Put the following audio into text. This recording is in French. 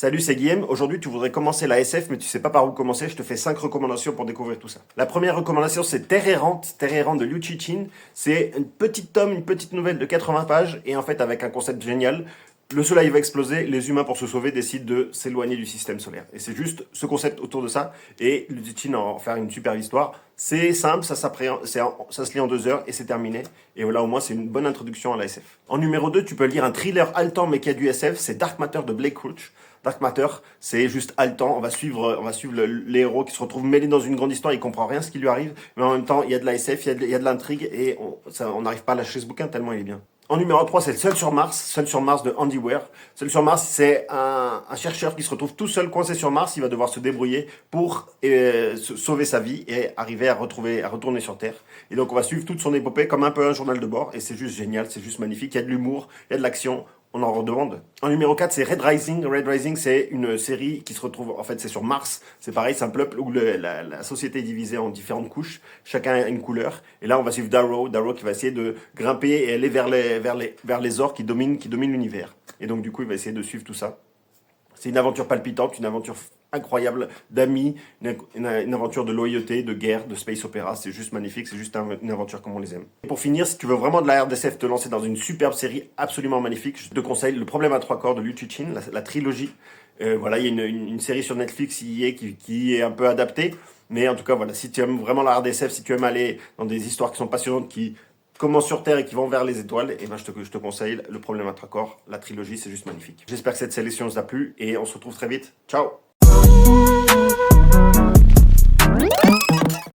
Salut, c'est Guillaume. Aujourd'hui, tu voudrais commencer la SF, mais tu sais pas par où commencer. Je te fais 5 recommandations pour découvrir tout ça. La première recommandation, c'est Terre errante de Liu Cixin. C'est une petite tome, une petite nouvelle de 80 pages, et en fait, avec un concept génial. Le soleil va exploser, les humains, pour se sauver, décident de s'éloigner du système solaire. Et c'est juste ce concept autour de ça, et Liu Cixin en faire une super histoire. C'est simple, ça se lit en 2 heures, et c'est terminé. Et voilà, au moins, c'est une bonne introduction à la SF. En numéro 2, tu peux lire un thriller haletant, mais qui a du SF, c'est Dark Matter de Blake Crouch. Dark Matter, c'est juste haletant. On va suivre les héros qui se retrouvent mêlés dans une grande histoire. Ils comprennent rien ce qui lui arrive, mais en même temps, il y a de la SF, il y a de l'intrigue, et on n'arrive pas à lâcher ce bouquin tellement il est bien. En numéro 3, c'est Seul sur Mars, Seul sur Mars de Andy Weir. Seul sur Mars, c'est un chercheur qui se retrouve tout seul coincé sur Mars. Il va devoir se débrouiller pour sauver sa vie et arriver à retourner sur Terre. Et donc, on va suivre toute son épopée comme un peu un journal de bord. Et c'est juste génial, c'est juste magnifique. Il y a de l'humour, il y a de l'action. On en redemande. En numéro 4, c'est Red Rising. Red Rising, c'est une série qui se retrouve, en fait, c'est sur Mars. C'est pareil, c'est un peuple où la société est divisée en différentes couches. Chacun a une couleur. Et là, on va suivre Darrow qui va essayer de grimper et aller vers les ors qui dominent l'univers. Et donc, du coup, il va essayer de suivre tout ça. C'est une aventure palpitante, une aventure incroyable d'amis, une aventure de loyauté, de guerre, de space opéra. C'est juste magnifique, c'est juste une aventure comme on les aime. Et pour finir, si tu veux vraiment de la RDSF, te lancer dans une superbe série absolument magnifique, je te conseille Le Problème à 3 corps de Liu Cixin, la trilogie. Voilà, il y a une série sur Netflix qui est un peu adaptée. Mais en tout cas, voilà, si tu aimes vraiment la RDSF, si tu aimes aller dans des histoires qui sont passionnantes, qui commencent sur Terre et qui vont vers les étoiles, et ben je te conseille Le Problème à 3 corps, la trilogie, c'est juste magnifique. J'espère que cette sélection vous a plu et on se retrouve très vite. Ciao!